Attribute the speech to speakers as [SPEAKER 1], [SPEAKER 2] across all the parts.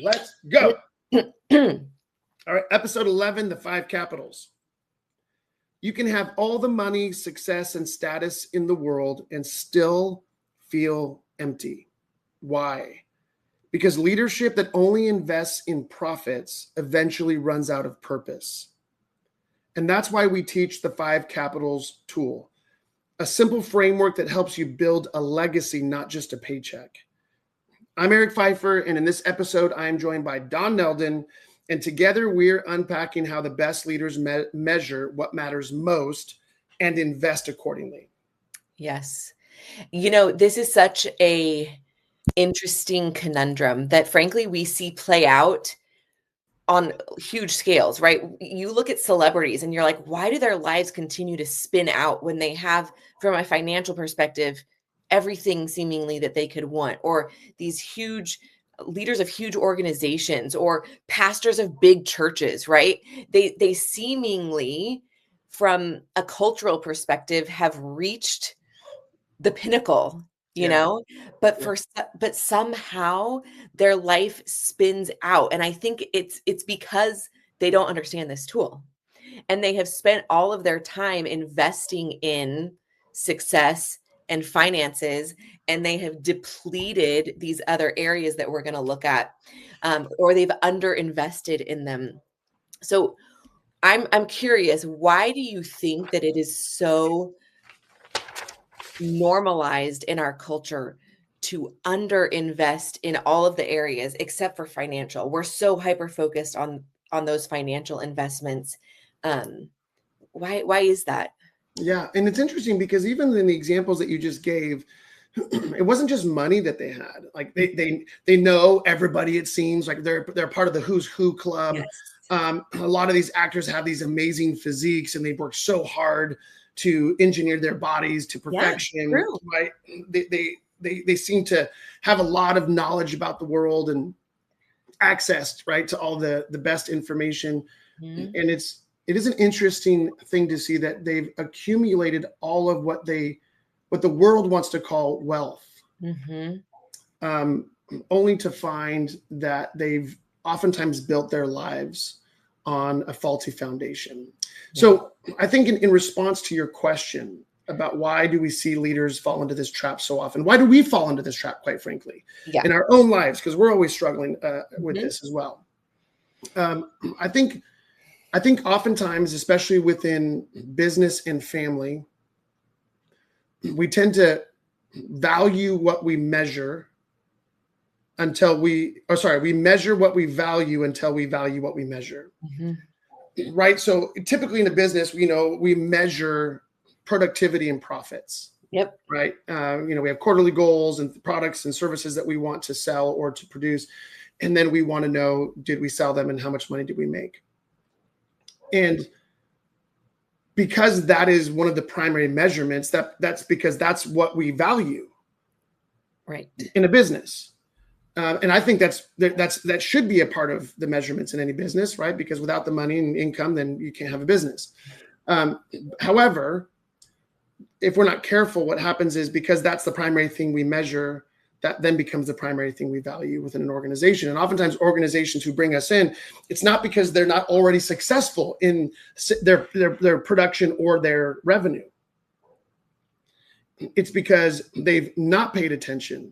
[SPEAKER 1] Let's go. All right, episode 11, the 5 capitals. You can have all the money, success, and status in the world and still feel empty. Why? Because leadership that only invests in profits eventually runs out of purpose. And that's why we teach the 5 capitals tool, a simple framework that helps you build a legacy, not just a paycheck. I'm Eric Pfeiffer, and in this episode, I am joined by Don Neldon, and together we're unpacking how the best leaders measure what matters most and invest accordingly.
[SPEAKER 2] Yes. You know, this is such a interesting conundrum that frankly we see play out on huge scales, right? You look at celebrities and you're like, why do their lives continue to spin out when they have, from a financial perspective, everything seemingly that they could want? Or these huge leaders of huge organizations or pastors of big churches, right? They seemingly, from a cultural perspective, have reached the pinnacle, you know, but somehow their life spins out. And I think it's because they don't understand this tool, and they have spent all of their time investing in success and finances, and they have depleted these other areas that we're going to look at, or they've underinvested in them. So I'm curious, why do you think that it is so normalized in our culture to underinvest in all of the areas except for financial? We're so hyper focused on those financial investments. Why is that?
[SPEAKER 1] Yeah, and it's interesting because even in the examples that you just gave, it wasn't just money that they had. Like they know everybody. It seems like they're part of the who's who club.
[SPEAKER 2] Yes.
[SPEAKER 1] A lot of these actors have these amazing physiques, and they've worked so hard to engineer their bodies to perfection.
[SPEAKER 2] Yeah,
[SPEAKER 1] right? They seem to have a lot of knowledge about the world and access, right, to all the best information. Mm-hmm. And it is an interesting thing to see that they've accumulated all of what the world wants to call wealth, mm-hmm. Only to find that they've oftentimes built their lives on a faulty foundation. Yeah. So I think in response to your question about why do we see leaders fall into this trap so often, why do we fall into this trap, quite frankly, in our own lives, because we're always struggling with this as well. I think oftentimes, especially within business and family, we tend to value what we measure we measure what we value until we value what we measure. Mm-hmm. Right. So typically in a business, we measure productivity and profits.
[SPEAKER 2] Yep.
[SPEAKER 1] Right. We have quarterly goals and products and services that we want to sell or to produce. And then we want to know, did we sell them and how much money did we make? And because that is one of the primary measurements, that's because that's what we value,
[SPEAKER 2] right, in
[SPEAKER 1] a business. And I think that should be a part of the measurements in any business, right? Because without the money and income, then you can't have a business. However, if we're not careful, what happens is because that's the primary thing we measure, that then becomes the primary thing we value within an organization. And oftentimes organizations who bring us in, it's not because they're not already successful in their production or their revenue. It's because they've not paid attention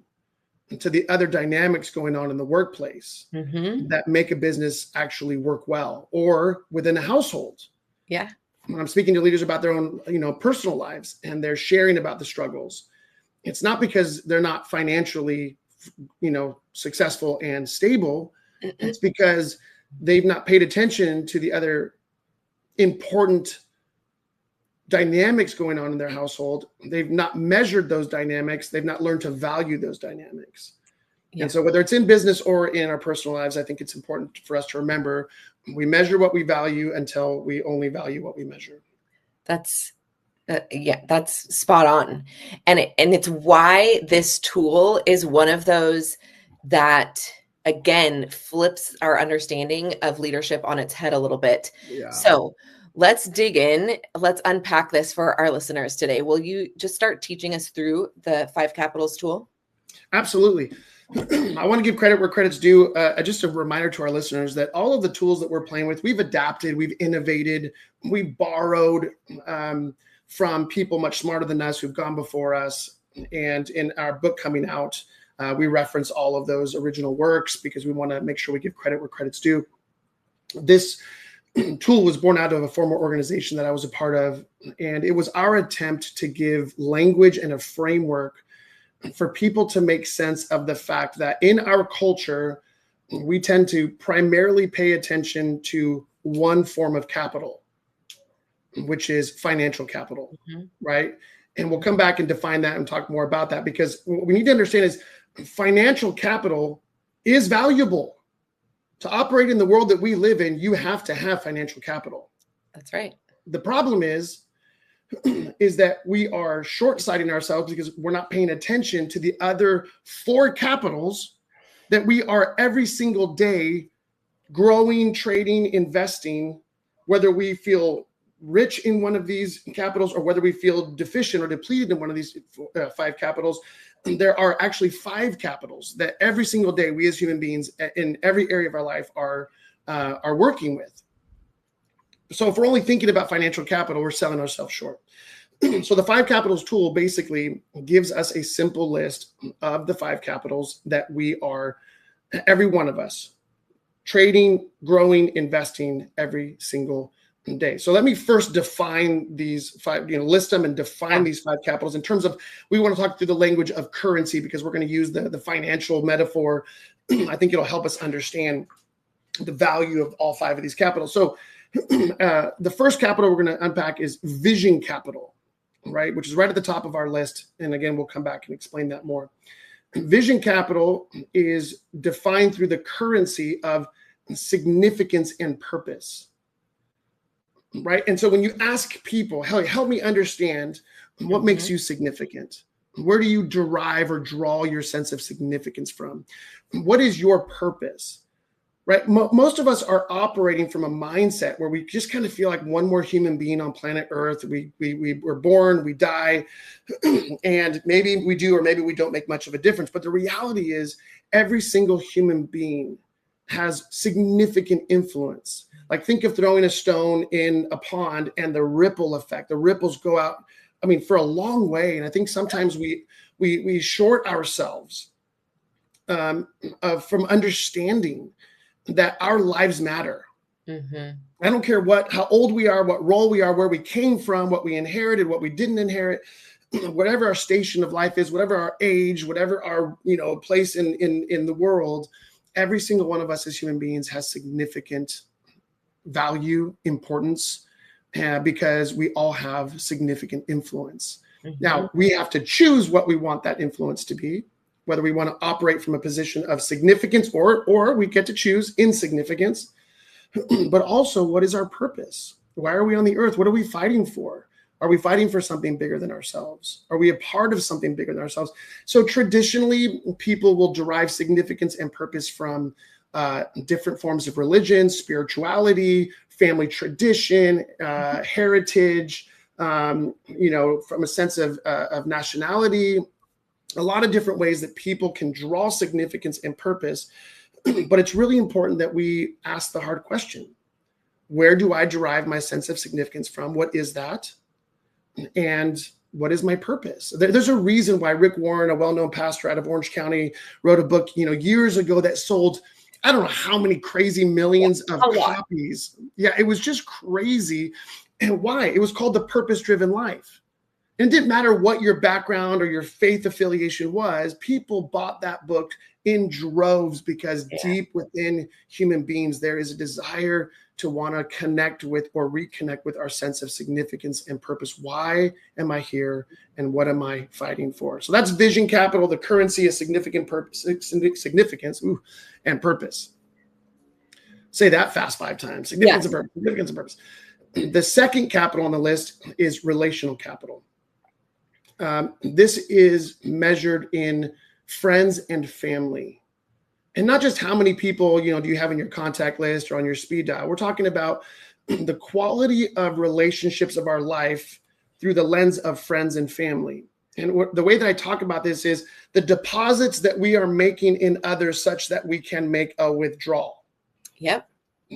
[SPEAKER 1] to the other dynamics going on in the workplace, mm-hmm. that make a business actually work well, or within a household.
[SPEAKER 2] Yeah.
[SPEAKER 1] When I'm speaking to leaders about their own, personal lives, and they're sharing about the struggles, it's not because they're not financially, successful and stable. Mm-hmm. It's because they've not paid attention to the other important dynamics going on in their household. They've not measured those dynamics. They've not learned to value those dynamics. Yeah. And so whether it's in business or in our personal lives, I think it's important for us to remember we measure what we value until we only value what we measure.
[SPEAKER 2] That's spot on. And it's why this tool is one of those that, again, flips our understanding of leadership on its head a little bit. Yeah. So let's dig in. Let's unpack this for our listeners today. Will you just start teaching us through the 5 capitals tool?
[SPEAKER 1] Absolutely. I want to give credit where credit's due. Just a reminder to our listeners that all of the tools that we're playing with, we've adapted, we've innovated, we've borrowed from people much smarter than us who've gone before us. And in our book coming out, we reference all of those original works because we want to make sure we give credit where credit's due. This tool was born out of a former organization that I was a part of, and it was our attempt to give language and a framework for people to make sense of the fact that in our culture, we tend to primarily pay attention to one form of capital, which is financial capital, right? And we'll come back and define that and talk more about that, because what we need to understand is financial capital is valuable. To operate in the world that we live in, you have to have financial capital.
[SPEAKER 2] That's right.
[SPEAKER 1] The problem is that we are short-sighting ourselves because we're not paying attention to the other four capitals that we are every single day growing, trading, investing, whether we feel rich in one of these capitals or whether we feel deficient or depleted in one of these five capitals. There are actually five capitals that every single day we as human beings in every area of our life are working with. So if we're only thinking about financial capital, we're selling ourselves short. So the five capitals tool basically gives us a simple list of the five capitals that we are, every one of us, trading, growing, investing every single day. So let me first define these five, list them and define these five capitals in terms of, we want to talk through the language of currency because we're going to use the financial metaphor. I think it'll help us understand the value of all five of these capitals. So the first capital we're going to unpack is vision capital, right? Which is right at the top of our list. And again, we'll come back and explain that more. Vision capital is defined through the currency of significance and purpose, right? And so when you ask people, help me understand what makes you significant. Where do you derive or draw your sense of significance from? What is your purpose? Right? Most of us are operating from a mindset where we just kind of feel like one more human being on planet Earth. We're born, we die, and maybe we do or maybe we don't make much of a difference. But the reality is every single human being has significant influence. Like think of throwing a stone in a pond and the ripple effect. The ripples go out, for a long way. And I think sometimes we short ourselves from understanding that our lives matter. I don't care how old we are, what role we are, where we came from, what we inherited, what we didn't inherit, whatever our station of life is, whatever our age, whatever our place in the world. Every single one of us as human beings has significant value, importance, because we all have significant influence. Now, we have to choose what we want that influence to be, whether we want to operate from a position of significance or we get to choose insignificance, but also what is our purpose? Why are we on the earth? What are we fighting for? Are we fighting for something bigger than ourselves? Are we a part of something bigger than ourselves? So traditionally, people will derive significance and purpose from different forms of religion, spirituality, family tradition, heritage, from a sense of nationality, a lot of different ways that people can draw significance and purpose. But it's really important that we ask the hard question. Where do I derive my sense of significance from? What is that? And what is my purpose? There's a reason why Rick Warren, a well-known pastor out of Orange County, wrote a book, years ago that sold, I don't know how many crazy millions of copies. Yeah, it was just crazy. And why? It was called The Purpose-Driven Life. And it didn't matter what your background or your faith affiliation was. People bought that book in droves because deep within human beings, there is a desire to want to connect with or reconnect with our sense of significance and purpose. Why am I here and what am I fighting for? So that's vision capital, the currency of significant purpose, significance and purpose. Say that fast 5 times. Significance and purpose, significance and purpose. The second capital on the list is relational capital. This is measured in friends and family. And not just how many people, do you have in your contact list or on your speed dial. We're talking about the quality of relationships of our life through the lens of friends and family. And the way that I talk about this is the deposits that we are making in others such that we can make a withdrawal.
[SPEAKER 2] Yep.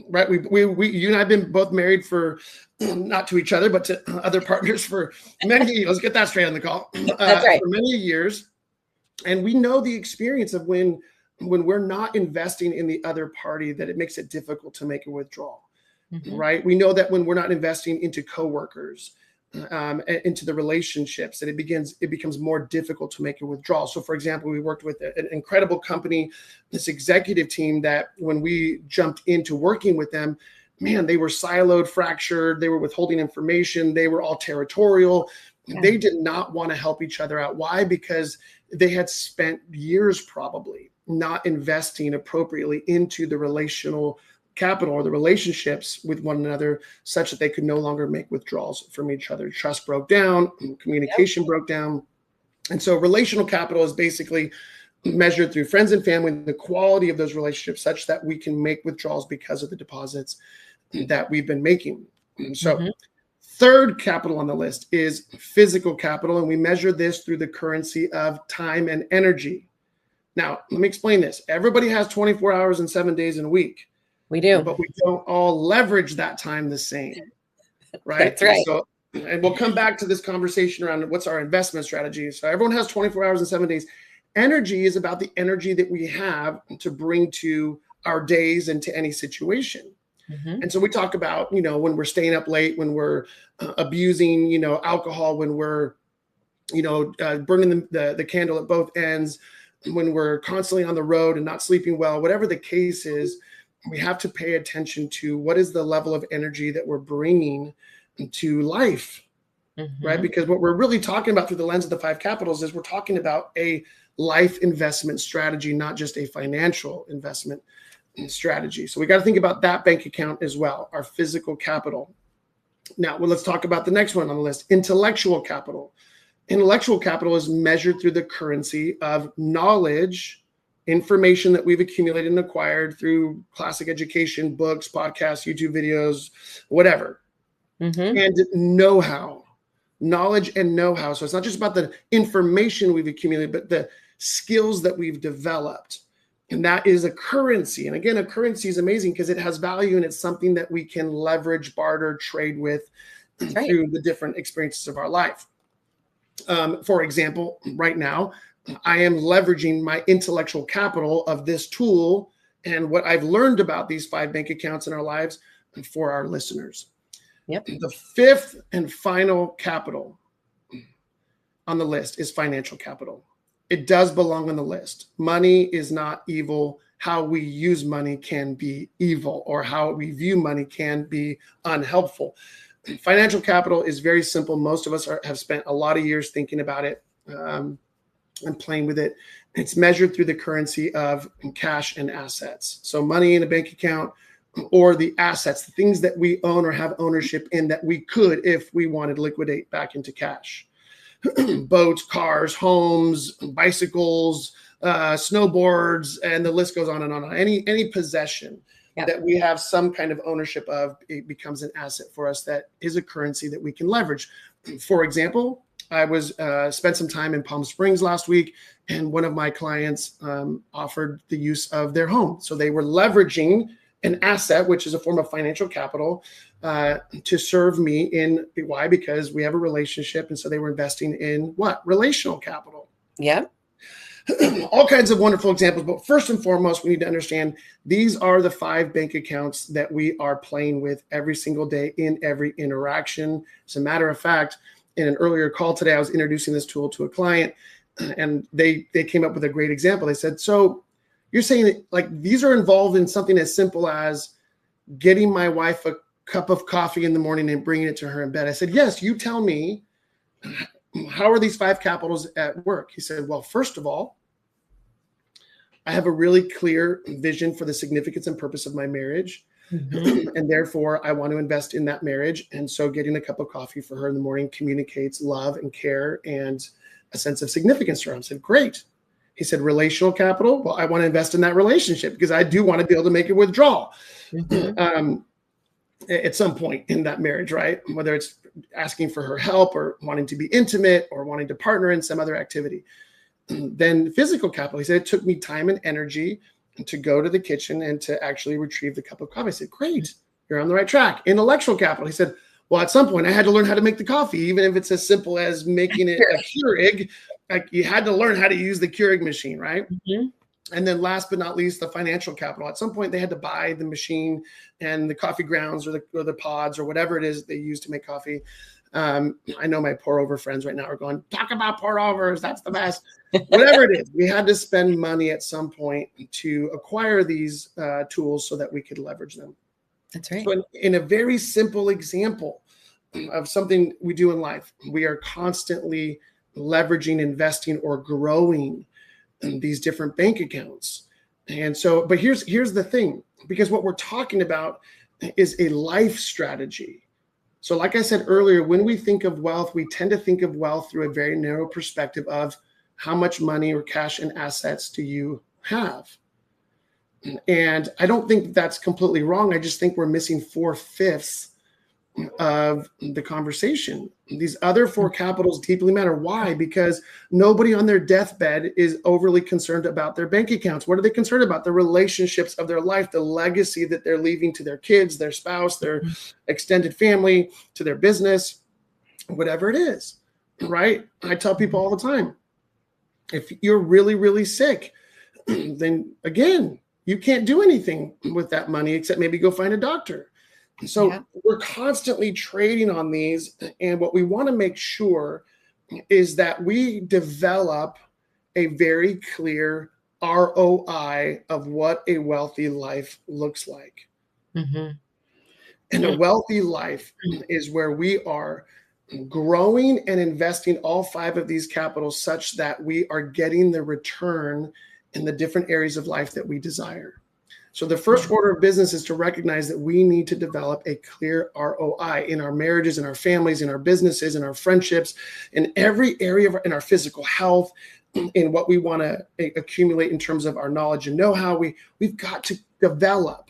[SPEAKER 1] Right. You and I have been both married for, not to each other, but to other partners for many, let's get that straight on the call.
[SPEAKER 2] That's right.
[SPEAKER 1] For many years. And we know the experience of when we're not investing in the other party, that it makes it difficult to make a withdrawal. Right. We know that when we're not investing into coworkers, into the relationships, that it becomes more difficult to make a withdrawal. So for example, we worked with an incredible company, this executive team, that when we jumped into working with them, man, they were siloed, fractured, they were withholding information, they were all territorial. Yeah. They did not want to help each other out. Why? Because they had spent years probably not investing appropriately into the relational capital or the relationships with one another, such that they could no longer make withdrawals from each other. Trust broke down, communication broke down. And so relational capital is basically measured through friends and family, the quality of those relationships, such that we can make withdrawals because of the deposits that we've been making. So third capital on the list is physical capital, and we measure this through the currency of time and energy. Now, let me explain this. Everybody has 24 hours and 7 days in a week.
[SPEAKER 2] We do.
[SPEAKER 1] But we don't all leverage that time the same, right?
[SPEAKER 2] That's right.
[SPEAKER 1] And we'll come back to this conversation around what's our investment strategy. So everyone has 24 hours and 7 days. Energy is about the energy that we have to bring to our days and to any situation. And so we talk about, when we're staying up late, when we're abusing, alcohol, when we're, burning the candle at both ends, when we're constantly on the road and not sleeping well, whatever the case is, we have to pay attention to what is the level of energy that we're bringing to life, right? Because what we're really talking about through the lens of the 5 capitals is we're talking about a life investment strategy, not just a financial investment strategy. So we got to think about that bank account as well, our physical capital. Now, let's talk about the next one on the list, intellectual capital. Intellectual capital is measured through the currency of knowledge, information that we've accumulated and acquired through classic education, books, podcasts, YouTube videos, whatever. And know-how, knowledge and know-how. So it's not just about the information we've accumulated, but the skills that we've developed. And that is a currency. And again, a currency is amazing because it has value and it's something that we can leverage, barter, trade with through the different experiences of our life. For example, right now, I am leveraging my intellectual capital of this tool and what I've learned about these 5 bank accounts in our lives for our listeners. The 5th and final capital on the list is financial capital. It does belong on the list. Money is not evil. How we use money can be evil, or how we view money can be unhelpful. Financial capital is very simple. Most of us have spent a lot of years thinking about it. And playing with it. It's measured through the currency of cash and assets. So money in a bank account, or the assets, the things that we own or have ownership in that we could, if we wanted, liquidate back into cash. Boats, cars, homes, bicycles, snowboards, and the list goes on and on. Any possession that we have some kind of ownership of, it becomes an asset for us that is a currency that we can leverage. For example, I spent some time in Palm Springs last week, and one of my clients offered the use of their home. So they were leveraging an asset, which is a form of financial capital, to serve me in why? Because we have a relationship. And so they were investing in what? Relational capital.
[SPEAKER 2] Yeah.
[SPEAKER 1] All kinds of wonderful examples. But first and foremost, we need to understand these are the 5 bank accounts that we are playing with every single day in every interaction. As a matter of fact, in an earlier call today, I was introducing this tool to a client, and they came up with a great example. They said, so you're saying that, like, these are involved in something as simple as getting my wife a cup of coffee in the morning and bringing it to her in bed. I said, yes, you tell me, how are these 5 capitals at work? He said, well, first of all, I have a really clear vision for the significance and purpose of my marriage. And therefore, I want to invest in that marriage. And so getting a cup of coffee for her in the morning communicates love and care and a sense of significance to her. I said, great. He said, relational capital. Well, I want to invest in that relationship because I do want to be able to make a withdrawal. at some point in that marriage, right? Whether it's asking for her help or wanting to be intimate or wanting to partner in some other activity. Then physical capital, he said, it took me time and energy to go to the kitchen and to actually retrieve the cup of coffee. I said, great, you're on the right track. Intellectual capital, he said, well, at some point I had to learn how to make the coffee, even if it's as simple as making it a Keurig. Like you had to learn how to use the Keurig machine, right? Mm-hmm. And then last but not least, the financial capital. At some point, they had to buy the machine and the coffee grounds or the pods or whatever it is they use to make coffee. I know my pour over friends right now are going, talk about pour overs. That's the best. Whatever it is, we had to spend money at some point to acquire these tools so that we could leverage them.
[SPEAKER 2] That's right.
[SPEAKER 1] So in a very simple example of something we do in life, we are constantly leveraging, investing, or growing these different bank accounts. And so, but here's the thing, because what we're talking about is a life strategy. So like I said earlier, when we think of wealth, we tend to think of wealth through a very narrow perspective of how much money or cash and assets do you have? And I don't think that's completely wrong. I just think we're missing 4/5 of the conversation. These other 4 capitals deeply matter. Why? Because nobody on their deathbed is overly concerned about their bank accounts. What are they concerned about? The relationships of their life, the legacy that they're leaving to their kids, their spouse, their extended family, to their business, whatever it is, right? I tell people all the time, if you're really, really sick, then again, you can't do anything with that money except maybe go find a doctor. So we're constantly trading on these. And what we want to make sure is that we develop a very clear ROI of what a wealthy life looks like. Mm-hmm. And a wealthy life is where we are growing and investing all 5 of these capitals such that we are getting the return in the different areas of life that we desire. So the first order of business is to recognize that we need to develop a clear ROI in our marriages, in our families, in our businesses, in our friendships, in every area in our physical health, in what we want to accumulate in terms of our knowledge and know-how. We've got to develop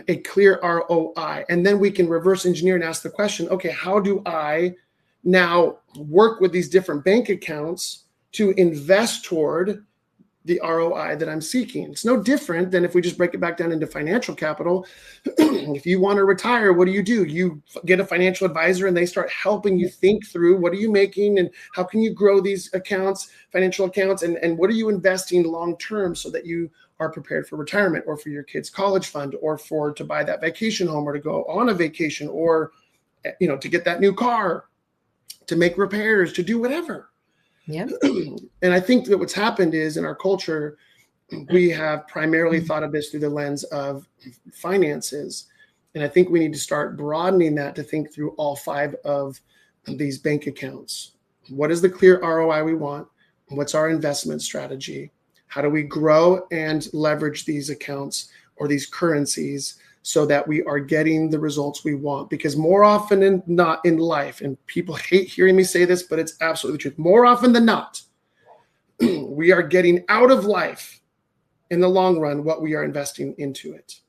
[SPEAKER 1] a clear ROI. And then we can reverse engineer and ask the question, okay, how do I now work with these different bank accounts to invest toward the ROI that I'm seeking? It's no different than if we just break it back down into financial capital. If you want to retire, what do? You get a financial advisor and they start helping you think through what are you making and how can you grow these accounts, financial accounts, and what are you investing long-term so that you are prepared for retirement or for your kids' college fund or to buy that vacation home or to go on a vacation or, to get that new car, to make repairs, to do whatever. Yeah. And I think that what's happened is in our culture, we have primarily thought of this through the lens of finances. And I think we need to start broadening that to think through all 5 of these bank accounts. What is the clear ROI we want? What's our investment strategy? How do we grow and leverage these accounts or these currencies so that we are getting the results we want? Because more often than not in life, and people hate hearing me say this, but it's absolutely the truth. More often than not, we are getting out of life in the long run what we are investing into it.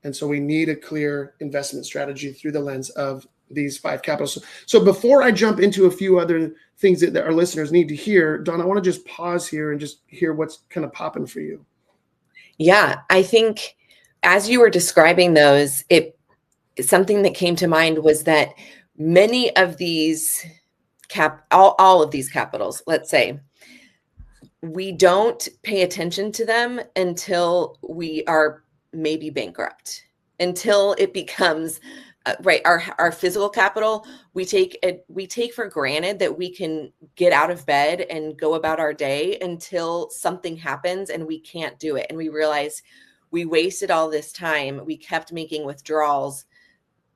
[SPEAKER 1] And so we need a clear investment strategy through the lens of these 5 capitals. So before I jump into a few other things that our listeners need to hear, Dawn, I want to just pause here and just hear what's kind of popping for you.
[SPEAKER 2] Yeah, I think as you were describing those, something that came to mind was that many of these all of these capitals, let's say, we don't pay attention to them until we are maybe bankrupt, until it becomes right. Our physical capital, we take for granted that we can get out of bed and go about our day until something happens and we can't do it. And we realize we wasted all this time. We kept making withdrawals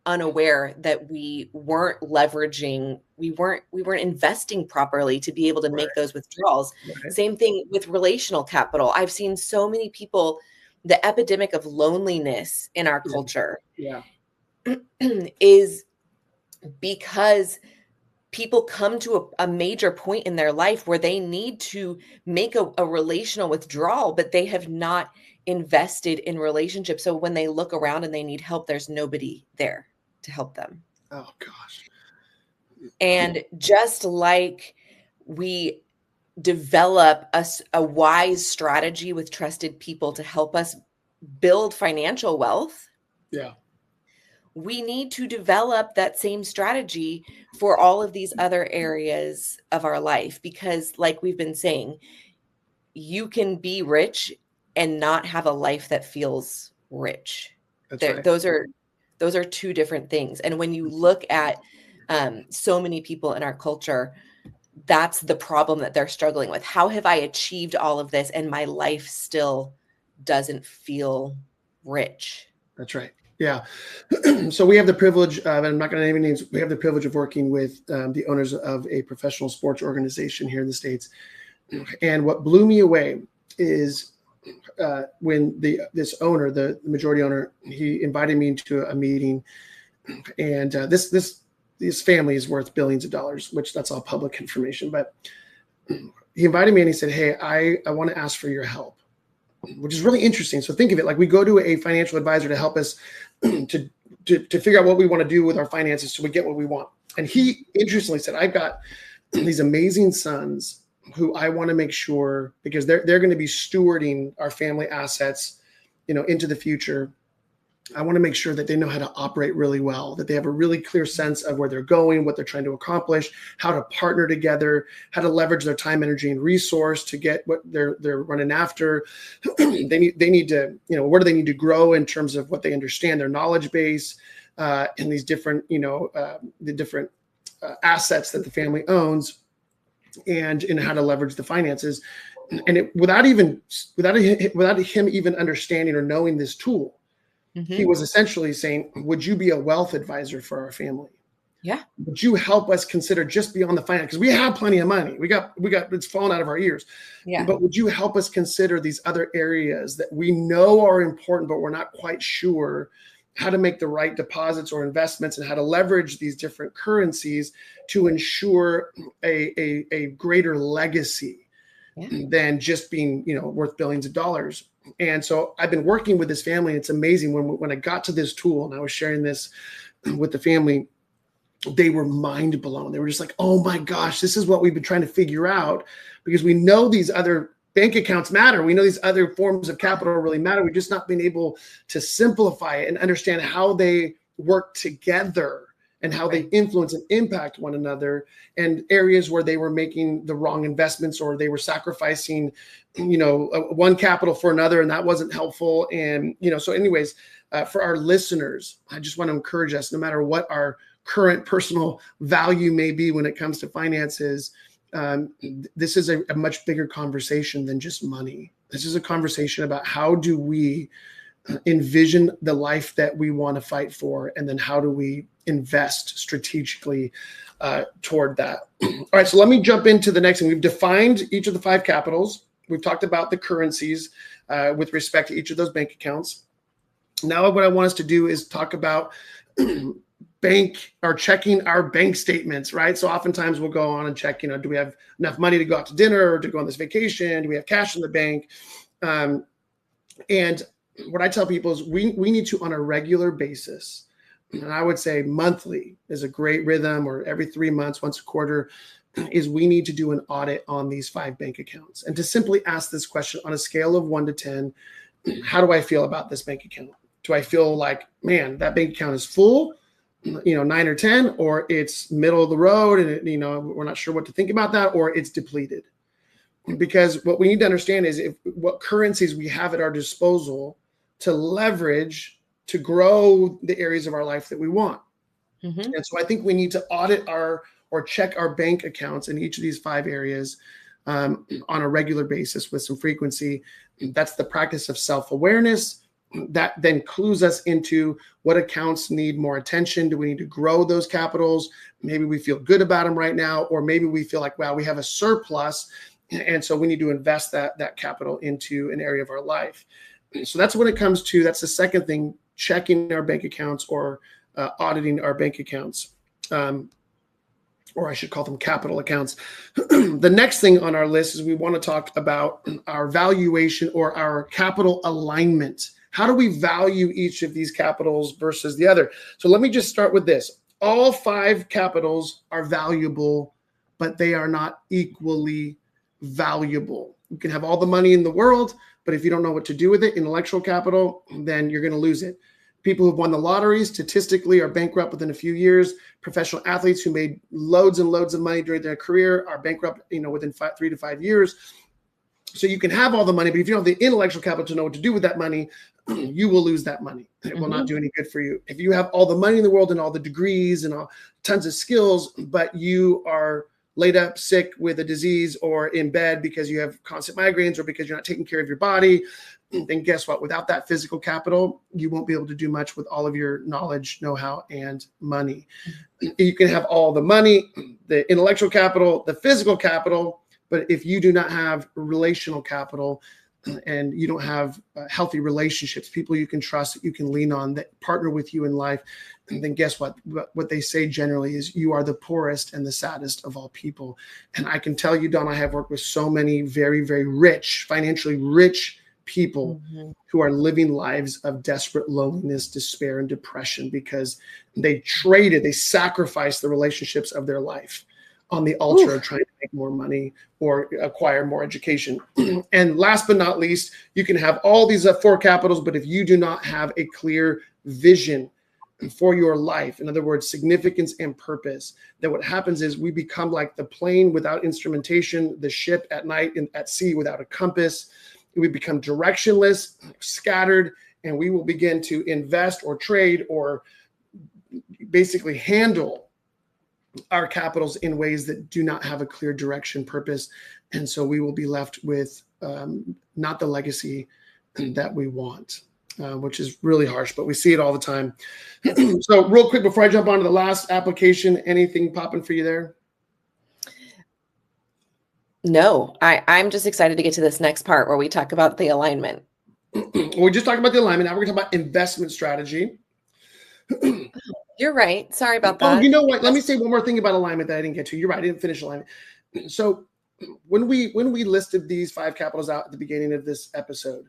[SPEAKER 2] unaware that we weren't leveraging, we weren't investing properly to be able to make those withdrawals. Right. Same thing with relational capital. I've seen so many people, the epidemic of loneliness in our culture is because people come to a major point in their life where they need to make a relational withdrawal, but they have not invested in relationships. So when they look around and they need help, there's nobody there to help them.
[SPEAKER 1] Oh gosh.
[SPEAKER 2] And just like we develop a wise strategy with trusted people to help us build financial wealth,
[SPEAKER 1] Yeah,
[SPEAKER 2] we need to develop that same strategy for all of these other areas of our life. Because like we've been saying, you can be rich and not have a life that feels rich.
[SPEAKER 1] that's right.
[SPEAKER 2] Those are two different things. And when you look at so many people in our culture, that's the problem that they're struggling with. How have I achieved all of this and my life still doesn't feel rich?
[SPEAKER 1] That's right. Yeah. So we have the privilege of, and I'm not going to name any names, we have the privilege of working with the owners of a professional sports organization here in the States. And what blew me away is when this owner, the majority owner, he invited me into a meeting, and this family is worth billions of dollars, which that's all public information. But he invited me and he said, "Hey, I want to ask for your help," which is really interesting. So think of it like we go to a financial advisor to help us to figure out what we want to do with our finances so we get what we want. And he interestingly said, "I've got these amazing sons who I want to make sure, because they're going to be stewarding our family assets, into the future. I want to make sure that they know how to operate really well, that they have a really clear sense of where they're going, what they're trying to accomplish, how to partner together, how to leverage their time, energy, and resource to get what they're running after. They need to, where do they need to grow in terms of what they understand, their knowledge base, and these different, the different assets that the family owns, and in how to leverage the finances." And without him even understanding or knowing this tool, he was essentially saying, "Would you be a wealth advisor for our family?
[SPEAKER 2] Yeah.
[SPEAKER 1] Would you help us consider just beyond the finance? Because we have plenty of money. We got it's fallen out of our ears.
[SPEAKER 2] Yeah.
[SPEAKER 1] But would you help us consider these other areas that we know are important, but we're not quite sure how to make the right deposits or investments and how to leverage these different currencies to ensure a greater legacy than just being, worth billions of dollars?" And so I've been working with this family. And it's amazing when I got to this tool and I was sharing this with the family, they were mind blown. They were just like, "Oh my gosh, this is what we've been trying to figure out, because we know these other bank accounts matter. We know these other forms of capital really matter. We've just not been able to simplify it and understand how they work together and how they influence and impact one another, and areas where they were making the wrong investments or they were sacrificing, one capital for another, and that wasn't helpful." And, so anyways, for our listeners, I just want to encourage us, no matter what our current personal value may be when it comes to finances, this is a much bigger conversation than just money. This is a conversation about how do we envision the life that we want to fight for, and then how do we invest strategically toward that. All right, so let me jump into the next thing. We've defined each of the 5 capitals. We've talked about the currencies with respect to each of those bank accounts. Now what I want us to do is talk about checking our bank statements, right? So oftentimes we'll go on and check, do we have enough money to go out to dinner or to go on this vacation? Do we have cash in the bank? And what I tell people is we need to, on a regular basis, and I would say monthly is a great rhythm, or every 3 months, once a quarter, is we need to do an audit on these 5 bank accounts. And to simply ask this question on a scale of 1 to 10, how do I feel about this bank account? Do I feel like, man, that bank account is full, 9 or 10, or it's middle of the road and we're not sure what to think about that, or it's depleted? Because what we need to understand is what currencies we have at our disposal to leverage to grow the areas of our life that we want. And so I think we need to audit or check our bank accounts in each of these 5 areas on a regular basis with some frequency. That's the practice of self-awareness. That then clues us into what accounts need more attention. Do we need to grow those capitals? Maybe we feel good about them right now, or maybe we feel like, wow, we have a surplus, and so we need to invest that capital into an area of our life. So that's when it comes to, that's the second thing, checking our bank accounts or auditing our bank accounts. or I should call them capital accounts. The next thing on our list is we want to talk about our valuation or our capital alignment. How do we value each of these capitals versus the other? So let me just start with this. All 5 capitals are valuable, but they are not equally valuable. You can have all the money in the world, but if you don't know what to do with it, intellectual capital, then you're going to lose it. People who've won the lottery statistically are bankrupt within a few years. Professional athletes who made loads and loads of money during their career are bankrupt, within 3 to 5 years. So you can have all the money, but if you don't have the intellectual capital to know what to do with that money, you will lose that money. It will not do any good for you. If you have all the money in the world and all the degrees and tons of skills, but you are laid up sick with a disease or in bed because you have constant migraines or because you're not taking care of your body, then guess what? Without that physical capital, you won't be able to do much with all of your knowledge, know-how, and money. You can have all the money, the intellectual capital, the physical capital, but if you do not have relational capital and you don't have healthy relationships, people you can trust, that you can lean on, that partner with you in life, then guess what? What they say generally is you are the poorest and the saddest of all people. And I can tell you, Don, I have worked with so many very, very rich, financially rich people who are living lives of desperate loneliness, despair, and depression because they sacrificed the relationships of their life on the altar of trying to make more money or acquire more education. And last but not least, you can have all these 4 capitals, but if you do not have a clear vision for your life, in other words, significance and purpose, then what happens is we become like the plane without instrumentation, the ship at night at sea without a compass. We become directionless, scattered, and we will begin to invest or trade or basically handle our capitals in ways that do not have a clear direction, purpose. And so we will be left with not the legacy that we want, which is really harsh, but we see it all the time. So real quick, before I jump on to the last application, anything popping for you there?
[SPEAKER 2] No, I'm just excited to get to this next part where we talk about the alignment.
[SPEAKER 1] We just talked about the alignment. Now we're going to talk about investment strategy.
[SPEAKER 2] You're right. Sorry about that.
[SPEAKER 1] Oh, you know what? Let me say one more thing about alignment that I didn't get to. You're right. I didn't finish alignment. So when we listed these 5 capitals out at the beginning of this episode,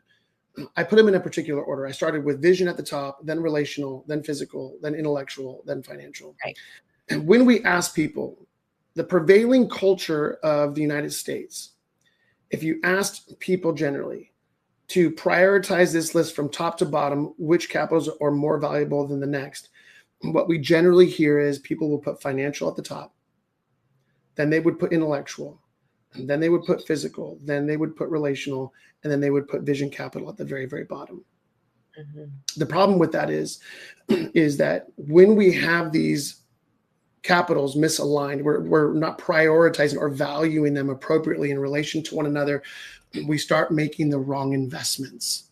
[SPEAKER 1] I put them in a particular order. I started with vision at the top, then relational, then physical, then intellectual, then financial.
[SPEAKER 2] Right.
[SPEAKER 1] And when we ask people, the prevailing culture of the United States, if you asked people generally to prioritize this list from top to bottom, which capitals are more valuable than the next, what we generally hear is people will put financial at the top, then they would put intellectual, and then they would put physical, then they would put relational, and then they would put vision capital at the very, very bottom. The problem with that is that when we have these capitals misaligned, we're not prioritizing or valuing them appropriately in relation to one another, we start making the wrong investments.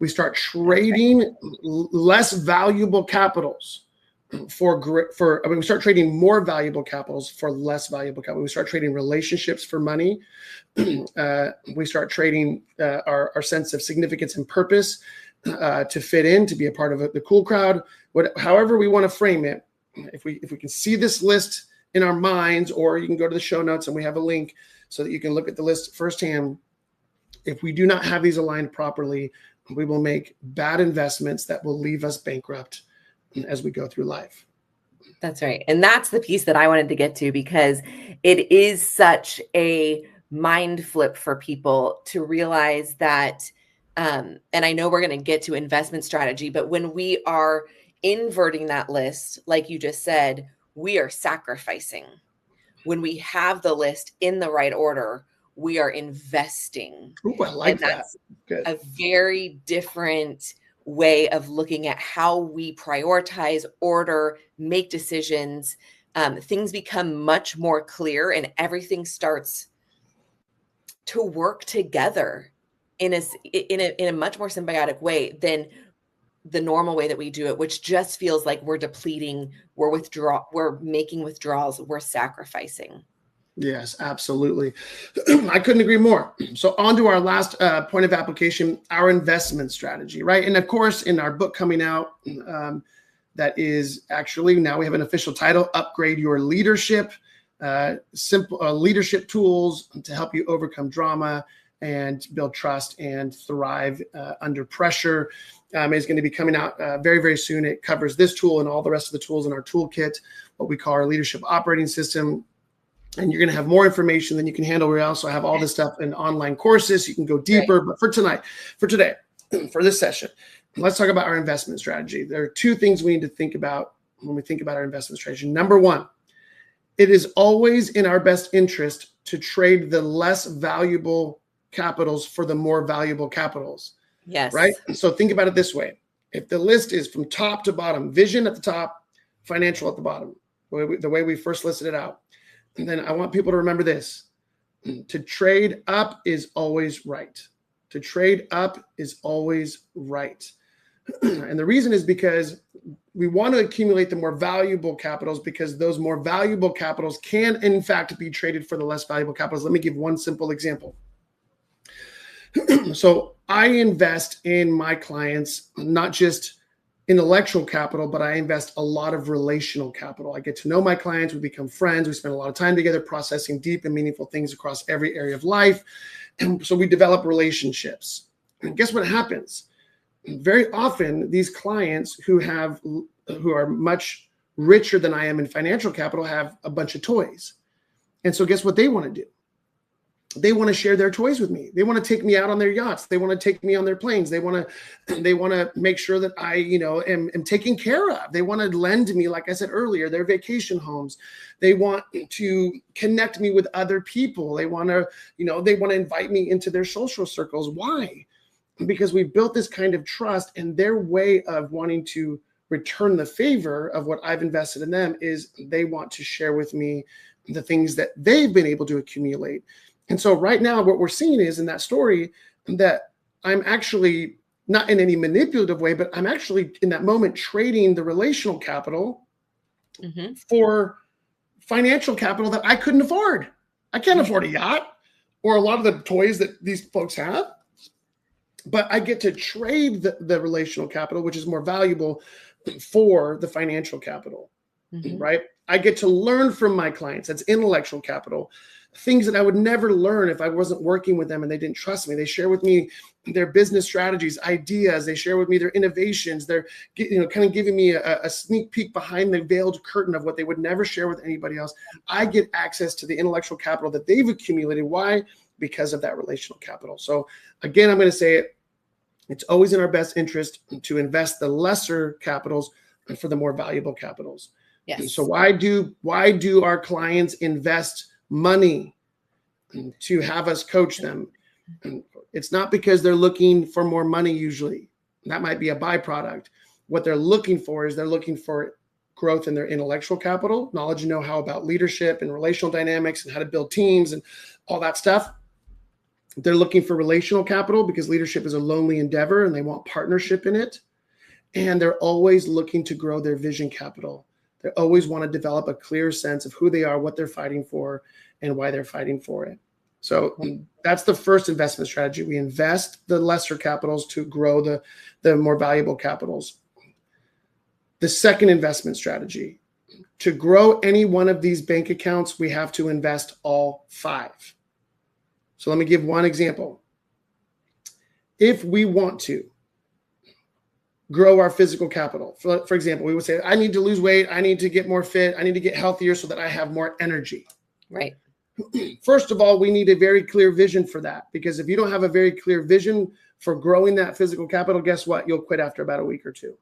[SPEAKER 1] We start trading less valuable capitals we start trading more valuable capitals for less valuable capital. We start trading relationships for money. We start trading our sense of significance and purpose to fit in, to be a part of the cool crowd. However we want to frame it, if we can see this list in our minds, or you can go to the show notes and we have a link so that you can look at the list firsthand. If we do not have these aligned properly, we will make bad investments that will leave us bankrupt as we go through life.
[SPEAKER 2] That's right. And that's the piece that I wanted to get to, because it is such a mind flip for people to realize that, and I know we're going to get to investment strategy, but when we are inverting that list, like you just said, we are sacrificing. When we have the list in the right order, we are investing.
[SPEAKER 1] Ooh, I like that. Good.
[SPEAKER 2] A very different way of looking at how we prioritize, order, make decisions. Things become much more clear and everything starts to work together in a much more symbiotic way than the normal way that we do it, which just feels like we're depleting, we're making withdrawals, we're sacrificing.
[SPEAKER 1] Yes, absolutely. I couldn't agree more. So on to our last point of application, our investment strategy, right? And of course, in our book coming out, that is actually, now we have an official title, Upgrade Your Leadership. simple leadership tools to help you overcome drama and build trust and thrive under pressure. Is going to be coming out very, very soon. It covers this tool and all the rest of the tools in our toolkit, what we call our leadership operating system. And you're going to have more information than you can handle. We also have all this stuff in online courses. You can go deeper. Right. But for today, for this session, let's talk about our investment strategy. There are two things we need to think about when we think about our investment strategy. Number one, it is always in our best interest to trade the less valuable capitals for the more valuable capitals.
[SPEAKER 2] Yes.
[SPEAKER 1] Right? So think about it this way. If the list is from top to bottom, vision at the top, financial at the bottom, the way we first listed it out, and then I want people to remember this. To trade up is always right. To trade up is always right. And the reason is because we want to accumulate the more valuable capitals, because those more valuable capitals can, in fact, be traded for the less valuable capitals. Let me give one simple example. So I invest in my clients, not just intellectual capital, but I invest a lot of relational capital. I get to know my clients. We become friends. We spend a lot of time together processing deep and meaningful things across every area of life. And so we develop relationships. And guess what happens? Very often, these clients who are much richer than I am in financial capital have a bunch of toys. And so guess what they want to do? They want to share their toys with me. They want to take me out on their yachts. They want to take me on their planes. They want to make sure that I, am taken care of. They want to lend me, like I said earlier, their vacation homes. They want to connect me with other people. They want to invite me into their social circles. Why? Because we've built this kind of trust, and their way of wanting to return the favor of what I've invested in them is they want to share with me the things that they've been able to accumulate. And so right now, what we're seeing is in that story that I'm actually not in any manipulative way, but I'm actually in that moment trading the relational capital for financial capital that I couldn't afford. I can't afford a yacht or a lot of the toys that these folks have, but I get to trade the relational capital, which is more valuable, for the financial capital, right? I get to learn from my clients. That's intellectual capital. Things that I would never learn if I wasn't working with them and they didn't trust me. They share with me their business strategies, ideas. They share with me their innovations. They're kind of giving me a sneak peek behind the veiled curtain of what they would never share with anybody else. I get access to the intellectual capital that they've accumulated. Why? Because of that relational capital. So again, I'm going to say it. It's always in our best interest to invest the lesser capitals for the more valuable capitals.
[SPEAKER 2] Yes.
[SPEAKER 1] And so why do our clients invest money to have us coach them? It's not because they're looking for more money. Usually that might be a byproduct. What they're looking for is they're looking for growth in their intellectual capital, knowledge and know-how about leadership and relational dynamics and how to build teams and all that stuff. They're looking for relational capital because leadership is a lonely endeavor and they want partnership in it. And they're always looking to grow their vision capital. They always want to develop a clear sense of who they are, what they're fighting for, and why they're fighting for it. So that's the first investment strategy. We invest the lesser capitals to grow the more valuable capitals. The second investment strategy, to grow any one of these bank accounts, we have to invest all 5. So let me give one example. If we want to grow our physical capital, for example, we would say, I need to lose weight. I need to get more fit. I need to get healthier so that I have more energy.
[SPEAKER 2] Right.
[SPEAKER 1] First of all, we need a very clear vision for that, because if you don't have a very clear vision for growing that physical capital, guess what? You'll quit after about a week or two.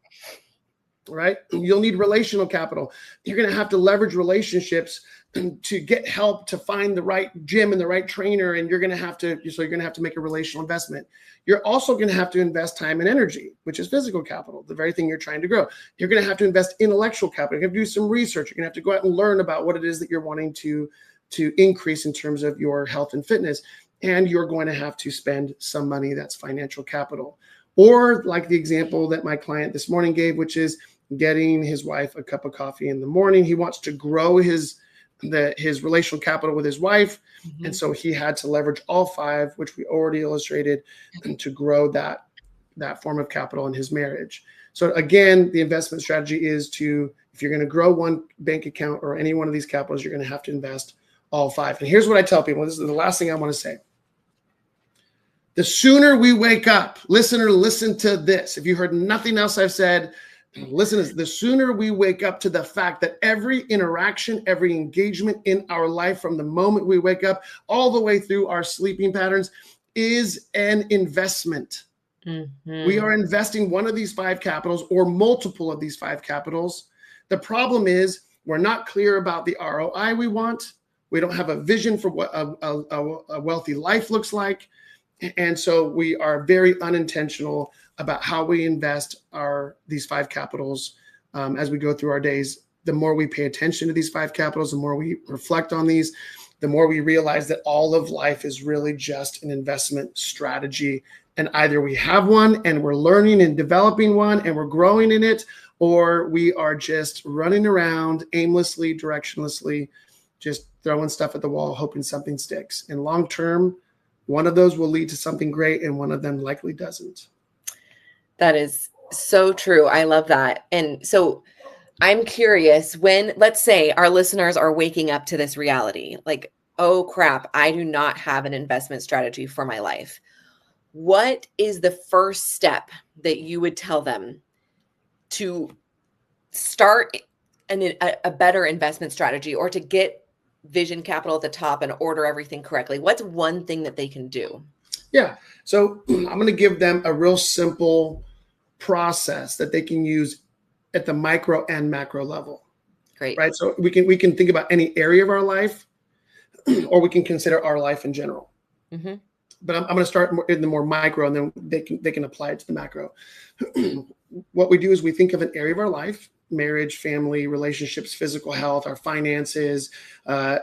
[SPEAKER 1] Right? You'll need relational capital. You're going to have to leverage relationships to get help to find the right gym and the right trainer. And you're going to have to make a relational investment. You're also going to have to invest time and energy, which is physical capital, the very thing you're trying to grow. You're going to have to invest intellectual capital. You have to do some research. You're going to have to go out and learn about what it is that you're wanting to increase in terms of your health and fitness. And you're going to have to spend some money. That's financial capital. Or like the example that my client this morning gave, which is getting his wife a cup of coffee in the morning. He wants to grow his relational capital with his wife. And so he had to leverage all 5, which we already illustrated, to grow that that form of capital in his marriage. So again, the investment strategy is to, if you're going to grow one bank account or any one of these capitals, you're going to have to invest all 5. And here's what I tell people. This is the last thing I want to say. The sooner we wake up, listener, listen to this. If you heard nothing else I've said, listen to this. The sooner we wake up to the fact that every interaction, every engagement in our life from the moment we wake up all the way through our sleeping patterns is an investment. Mm-hmm. We are investing one of these 5 capitals or multiple of these 5 capitals. The problem is we're not clear about the ROI we want. We don't have a vision for what a wealthy life looks like. And so we are very unintentional about how we invest these 5 capitals as we go through our days. The more we pay attention to these 5 capitals, the more we reflect on these, the more we realize that all of life is really just an investment strategy. And either we have one and we're learning and developing one and we're growing in it, or we are just running around aimlessly, directionlessly, just throwing stuff at the wall, hoping something sticks. And long term, one of those will lead to something great and one of them likely doesn't.
[SPEAKER 2] That is so true. I love that. And so I'm curious, when, let's say our listeners are waking up to this reality, like, oh crap, I do not have an investment strategy for my life. What is the first step that you would tell them to start a better investment strategy, or to get vision capital at the top and order everything correctly? What's one thing that they can do?
[SPEAKER 1] Yeah. So I'm going to give them a real simple process that they can use at the micro and macro level.
[SPEAKER 2] Great.
[SPEAKER 1] Right. So we can think about any area of our life, or we can consider our life in general. Mm-hmm. But I'm going to start in the more micro, and then they can apply it to the macro. What we do is we think of an area of our life: marriage, family, relationships, physical health, our finances, our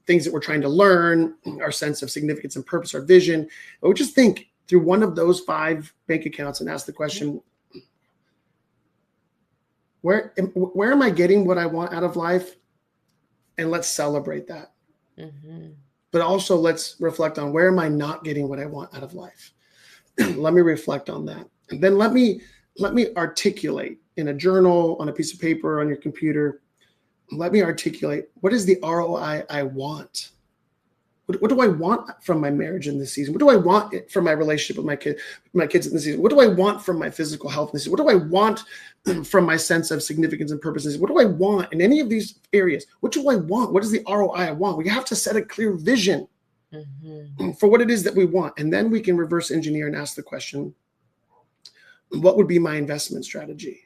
[SPEAKER 1] things that we're trying to learn, our sense of significance and purpose, our vision. But we just think through one of those 5 bank accounts and ask the question: where am I getting what I want out of life? And let's celebrate that. Mm-hmm. But also let's reflect on, where am I not getting what I want out of life? Let me reflect on that. And then let me articulate in a journal, on a piece of paper, on your computer. Let me articulate, what is the ROI I want? What do I want from my marriage in this season? What do I want from my relationship with my kids in this season? What do I want from my physical health in this season? What do I want from my sense of significance and purpose? What do I want in any of these areas? What do I want? What is the ROI I want? We have to set a clear vision for what it is that we want. And then we can reverse engineer and ask the question, what would be my investment strategy?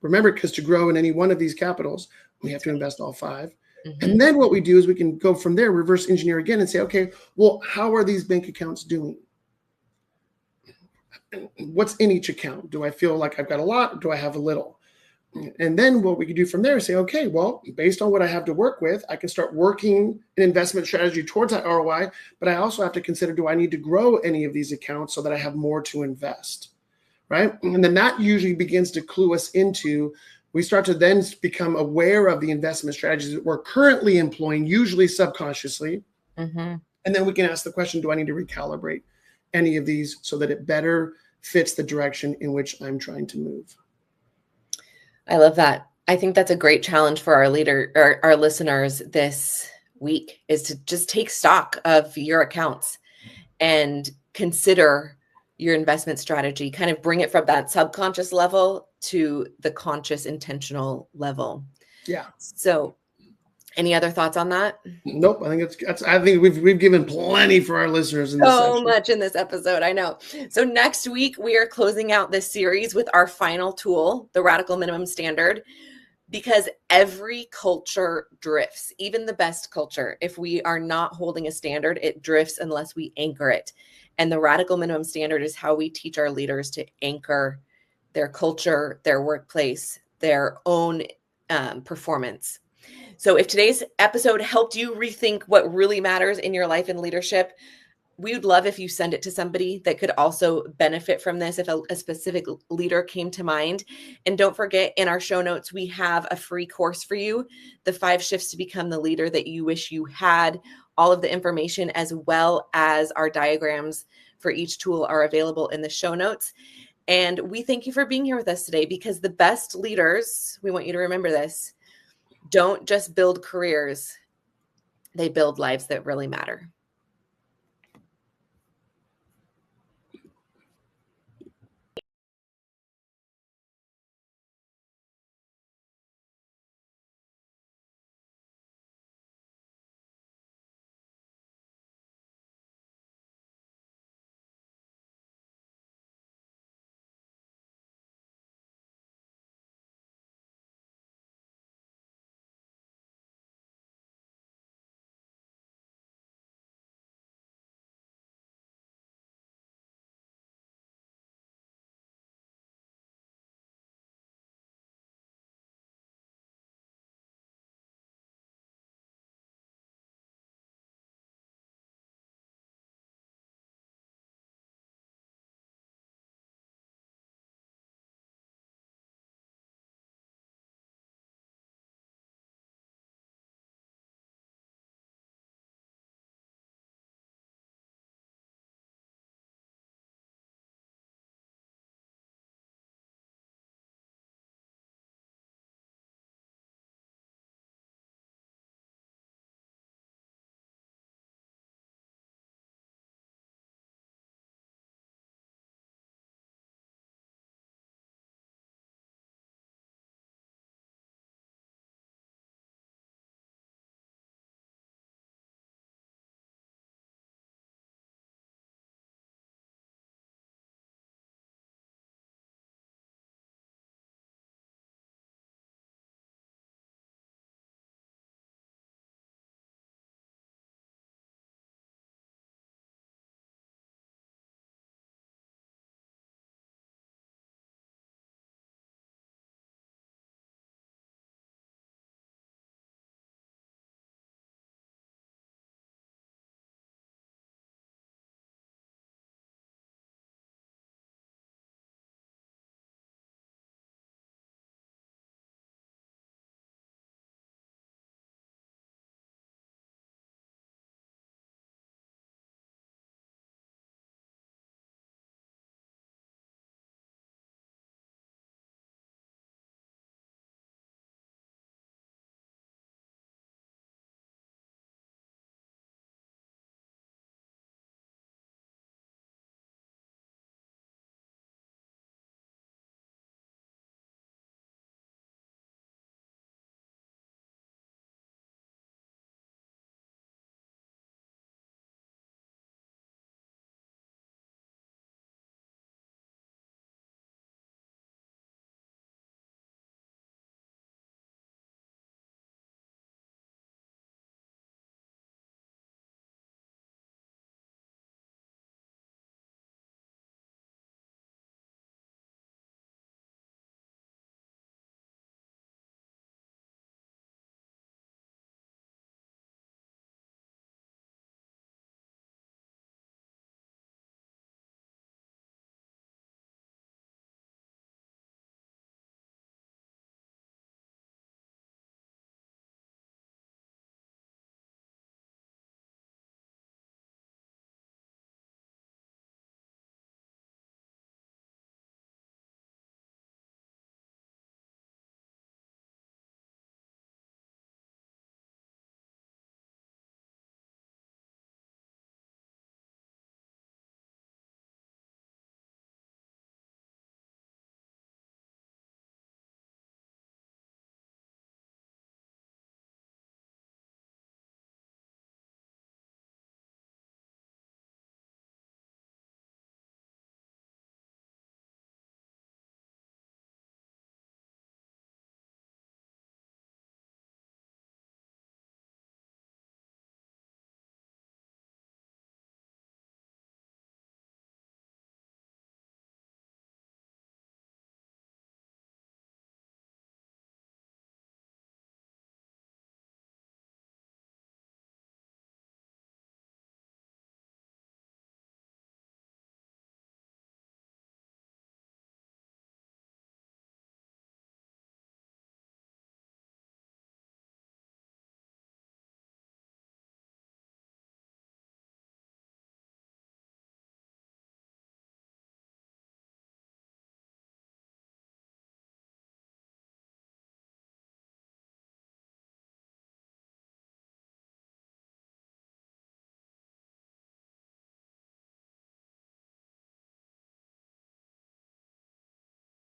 [SPEAKER 1] Remember, because to grow in any one of these capitals, we have to invest all 5. Mm-hmm. And then what we do is we can go from there, reverse engineer again, and say, okay, well, how are these bank accounts doing? What's in each account? Do I feel like I've got a lot? Or do I have a little? And then what we can do from there is say, okay, well, based on what I have to work with, I can start working an investment strategy towards that ROI. But I also have to consider, do I need to grow any of these accounts so that I have more to invest? Right? And then that usually begins to clue us into, we start to then become aware of the investment strategies that we're currently employing, usually subconsciously. Mm-hmm. And then we can ask the question, do I need to recalibrate any of these so that it better fits the direction in which I'm trying to move?
[SPEAKER 2] I love that. I think that's a great challenge for our listeners this week, is to just take stock of your accounts and consider your investment strategy, kind of bring it from that subconscious level to the conscious, intentional level.
[SPEAKER 1] Yeah.
[SPEAKER 2] So any other thoughts on that?
[SPEAKER 1] Nope. I think we've given plenty for our listeners in this
[SPEAKER 2] so much in this episode. I know. So next week we are closing out this series with our final tool, the radical minimum standard, because every culture drifts, even the best culture. If we are not holding a standard, it drifts unless we anchor it. And the radical minimum standard is how we teach our leaders to anchor their culture, their workplace, their own performance. So if today's episode helped you rethink what really matters in your life and leadership, we would love if you send it to somebody that could also benefit from this, if a specific leader came to mind. And don't forget, in our show notes, we have a free course for you, the 5 shifts to become the leader that you wish you had, all of the information, as well as our diagrams for each tool are available in the show notes. And we thank you for being here with us today, because the best leaders, we want you to remember this, don't just build careers, they build lives that really matter.